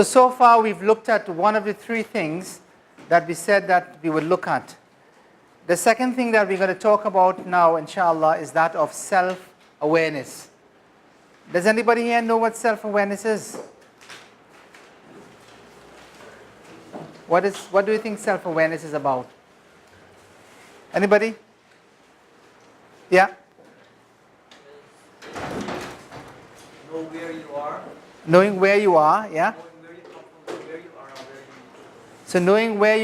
So far we've looked at one of the three things that we said that we would look at. The second thing that we're going to talk about now, inshallah, is that of self-awareness. Does anybody here know what self-awareness is? What do you think self-awareness is about? Anybody? Yeah? Know where you are. Knowing where you are, yeah? Knowing where you come from, where you are, and where you go. So knowing where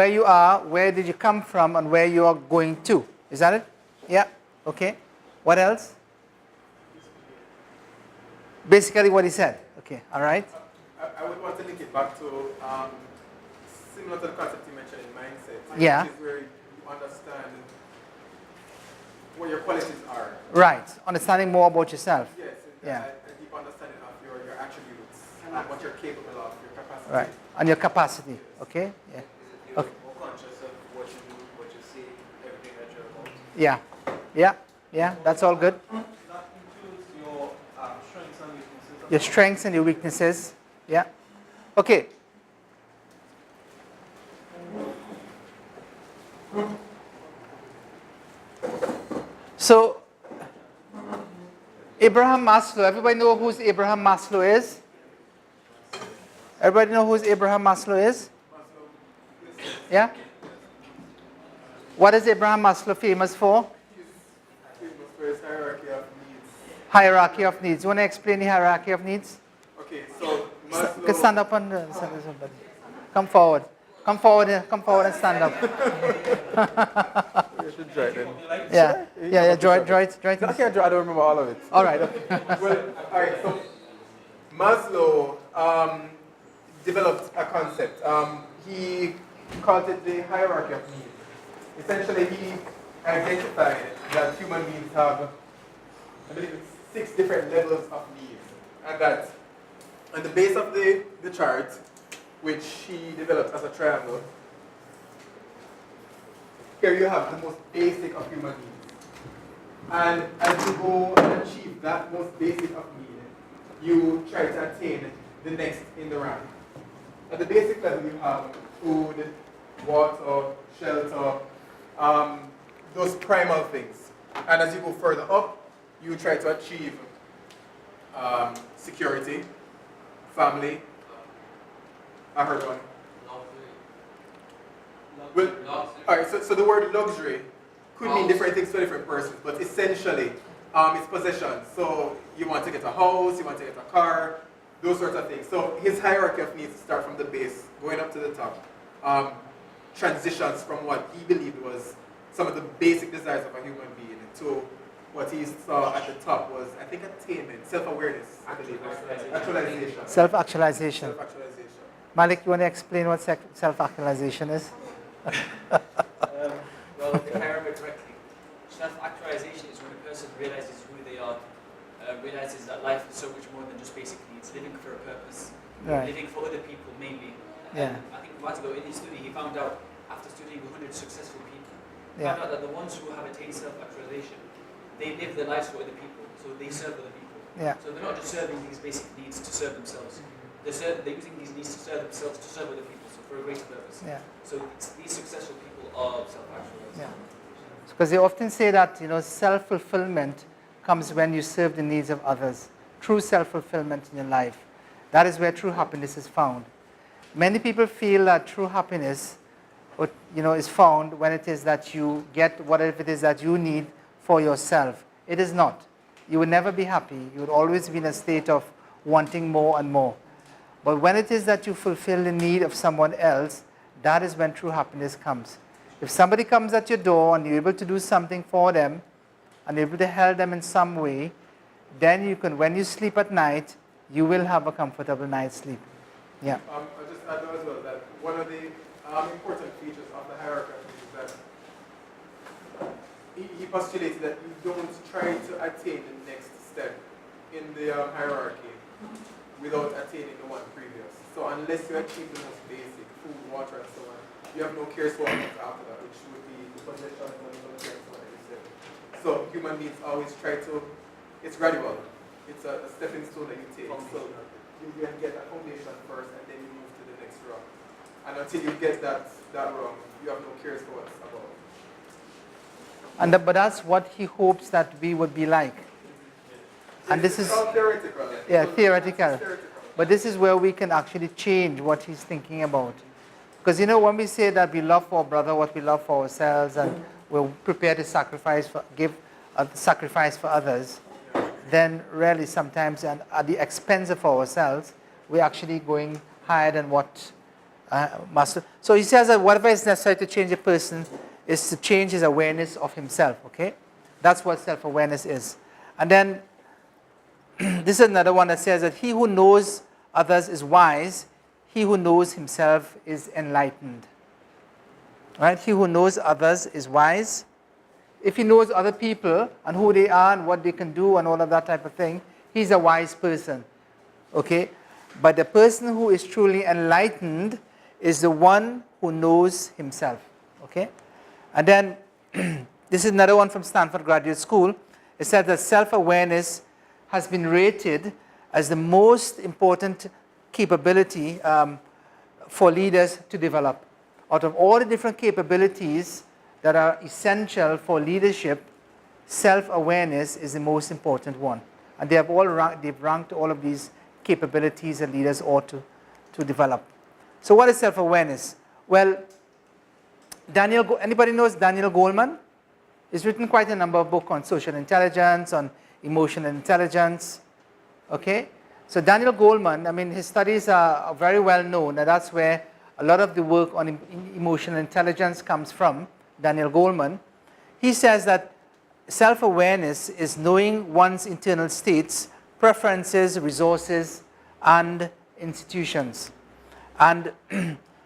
you are, where did you come from, and where you are going to. Is that it? Yeah? Okay. What else? Basically what he said. Okay, all right. I would want to link it back to similar to the concept you mentioned in mindset. Yeah. Which is where you understand what your qualities are. Right. Understanding more about yourself. Yes. Yeah. A deep understanding of your attributes and what you're capable of, your capacity. Right. And your capacity. Okay? Yeah. You're more conscious of what you do, what you say, everything that you're about. Yeah. Yeah. Yeah. That's all good. That includes your strengths and weaknesses. Your strengths and your weaknesses. Yeah. Okay. So, Abraham Maslow. Everybody know who Abraham Maslow is? Everybody know who Abraham Maslow is? Yeah? What is Abraham Maslow famous for? He's famous for his hierarchy of needs. Hierarchy of needs. You want to explain the hierarchy of needs? Okay, so Maslow... You can stand up and somebody. Come forward. Come forward and stand up. You should draw it then. Yeah, draw it. I can't draw, I don't remember all of it. All right, okay. Well, all right, so Maslow developed a concept. He called it the hierarchy of needs. Essentially, he identified that human beings have, I believe it's 6 different levels of needs. And that on the base of the chart, which he developed as a triangle, here you have the most basic of human needs. And as you go and achieve that most basic of need, you try to attain the next in the rank. At the basic level, you have food, water, shelter, those primal things. And as you go further up, you try to achieve security, family. I heard one. Well, all right, so the word luxury could mean different things to different persons, but essentially, it's possessions. So you want to get a house, you want to get a car, those sorts of things. So his hierarchy of needs start from the base, going up to the top. Transitions from what he believed was some of the basic desires of a human being to what he saw at the top was, I think, attainment, self-awareness, I believe. Actualization. Self-actualization. Self-actualization. Malik, you want to explain what self-actualization is? Well, if I remember correctly, self-actualization is when a person realizes who they are, realizes that life is so much more than just basic needs, living for a purpose, living for other people mainly. Yeah. I think a while ago in his study, he found out, after studying 100 successful people, Yeah. found out that the ones who have attained self-actualization, they live their lives for other people, so they serve other people. Yeah. So they're not just serving these basic needs to serve themselves. They're using these needs to serve themselves to serve other people, so for a greater purpose. Yeah. So these successful people are self-actualized. Yeah. Because they often say that, self-fulfillment comes when you serve the needs of others. True self-fulfillment in your life. That is where true happiness is found. Many people feel that true happiness, is found when it is that you get whatever it is that you need for yourself. It is not. You will never be happy. You will always be in a state of wanting more and more. But when it is that you fulfill the need of someone else, that is when true happiness comes. If somebody comes at your door and you're able to do something for them, and you're able to help them in some way, then you can, when you sleep at night, you will have a comfortable night's sleep. Yeah. I'll just add as well that one of the important features of the hierarchy is that he postulates that you don't try to attain the next step in the hierarchy without attaining the one previous. So unless you achieve the most basic, food, water, and so on, you have no cares for what comes after that, which would be the possessions and the cares for what you said. So human beings always try to, it's gradual. It's a stepping stone that you take. So you get a foundation first, and then you move to the next rung. And until you get that rung, you have no cares for what's above. But that's what he hopes that we would be like. And this is all theoretical. Yeah, theoretical. But this is where we can actually change what he's thinking about. Because when we say that we love for our brother what we love for ourselves, and we're prepared to give a sacrifice for others, then really sometimes at the expense of ourselves, we're actually going higher than what must. So he says that whatever is necessary to change a person is to change his awareness of himself, okay? That's what self-awareness is. And then this is another one that says that he who knows others is wise, he who knows himself is enlightened. Right? He who knows others is wise. If he knows other people and who they are and what they can do and all of that type of thing, he's a wise person. Okay? But the person who is truly enlightened is the one who knows himself. Okay? And then, this is another one from Stanford Graduate School. It says that self-awareness has been rated as the most important capability for leaders to develop. Out of all the different capabilities that are essential for leadership, self-awareness is the most important one. And they've ranked all of these capabilities that leaders ought to develop. So what is self-awareness? Well, anybody knows Daniel Goleman? He's written quite a number of books on social intelligence, on emotional intelligence. Okay? So Daniel Goleman, his studies are very well known, and that's where a lot of the work on emotional intelligence comes from, Daniel Goleman. He says that self-awareness is knowing one's internal states, preferences, resources, and institutions. And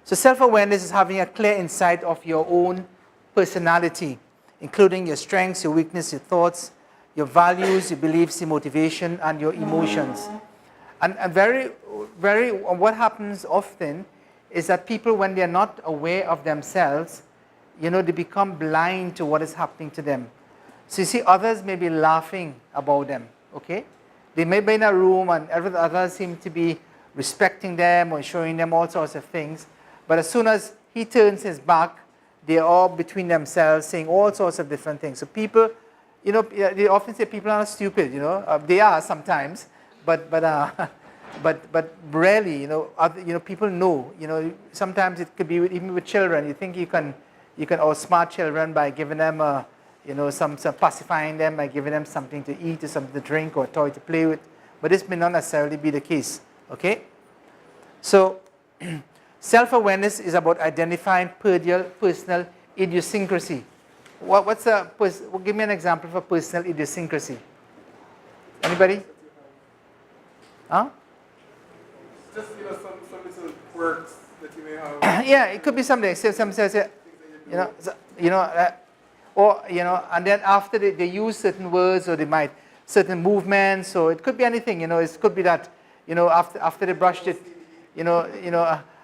so self-awareness is having a clear insight of your own personality, including your strengths, your weaknesses, your thoughts, your values, your beliefs, your motivation, and your emotions. And what happens often is that people, when they're not aware of themselves, they become blind to what is happening to them. So you see, others may be laughing about them, okay? They may be in a room and others seem to be respecting them or showing them all sorts of things. But as soon as he turns his back, they're all between themselves saying all sorts of different things. So people, they often say people are stupid, they are sometimes, but rarely, people know, sometimes it could be even with children. You think you can outsmart children by giving them some pacifying them, by giving them something to eat or something to drink or a toy to play with. But this may not necessarily be the case, okay? So self-awareness is about identifying personal idiosyncrasy. Give me an example for personal idiosyncrasy. Anybody? Huh? Just some little quirks that you may have. Yeah, it could be something. Some says, and then after they use certain words, or they might certain movements, so it could be anything. It could be that after they brushed it,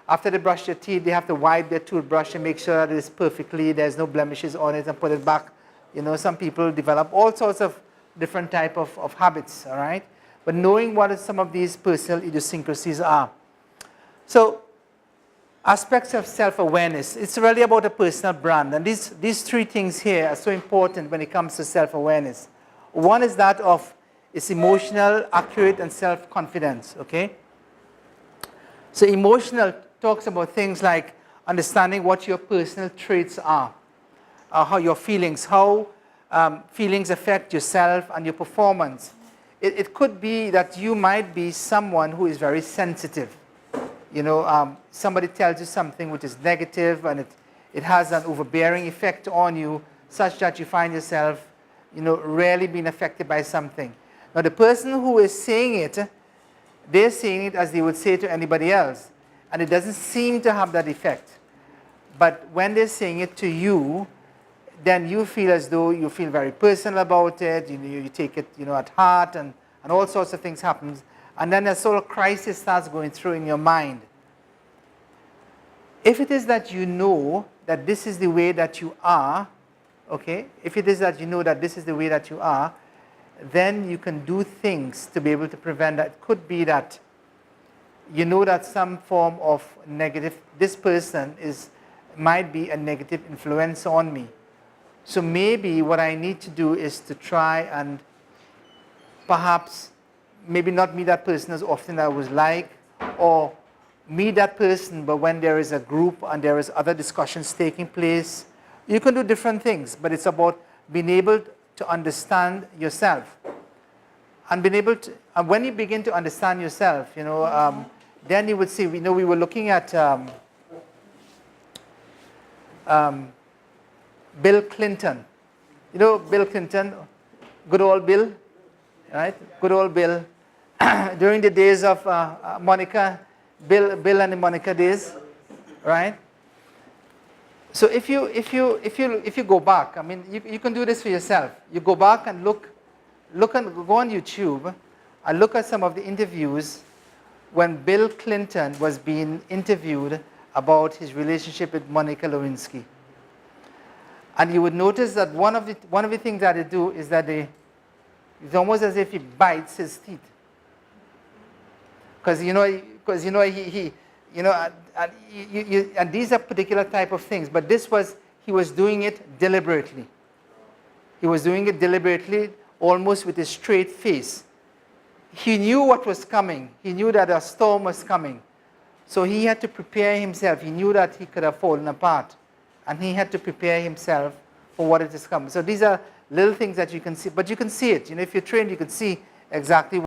after they brush their teeth, they have to wipe their toothbrush and make sure that it's perfectly, there's no blemishes on it, and put it back. Some people develop all sorts of different type of habits, all right? But knowing what some of these personal idiosyncrasies are. So, aspects of self-awareness. It's really about a personal brand. And these three things here are so important when it comes to self-awareness. One is that of its emotional, accurate, and self-confidence, okay? So emotional talks about things like understanding what your personal traits are, how your feelings, how feelings affect yourself and your performance. It could be that you might be someone who is very sensitive. Somebody tells you something which is negative and it has an overbearing effect on you such that you find yourself, rarely being affected by something. Now the person who is saying it, they're saying it as they would say to anybody else. And it doesn't seem to have that effect. But when they're saying it to you, then you feel as though you feel very personal about it, you take it at heart, and all sorts of things happen. And then a sort of crisis starts going through in your mind. If it is that you know that this is the way that you are, okay, if it is that you know that this is the way that you are, then you can do things to be able to prevent that. It could be that you know that some form of negative, this person might be a negative influence on me. So maybe what I need to do is to try and perhaps maybe not meet that person as often as I would like, or meet that person, but when there is a group and there is other discussions taking place, you can do different things, but it's about being able to understand yourself. And being able to, and when you begin to understand yourself, then you would see, we were looking at Bill Clinton. You know Bill Clinton, good old Bill, right? Good old Bill. During the days of Monica, Bill and the Monica days, right? So if you go back, I mean, you can do this for yourself. You go back and go on YouTube and look at some of the interviews when Bill Clinton was being interviewed about his relationship with Monica Lewinsky. And you would notice that one of the things that they do is that it's almost as if he bites his teeth. Because and these are particular type of things, but he was doing it deliberately. He was doing it deliberately, almost with a straight face. He knew what was coming. He knew that a storm was coming. So he had to prepare himself. He knew that he could have fallen apart. And he had to prepare himself for what it is coming. So these are little things that you can see. But you can see it. If you're trained, you can see exactly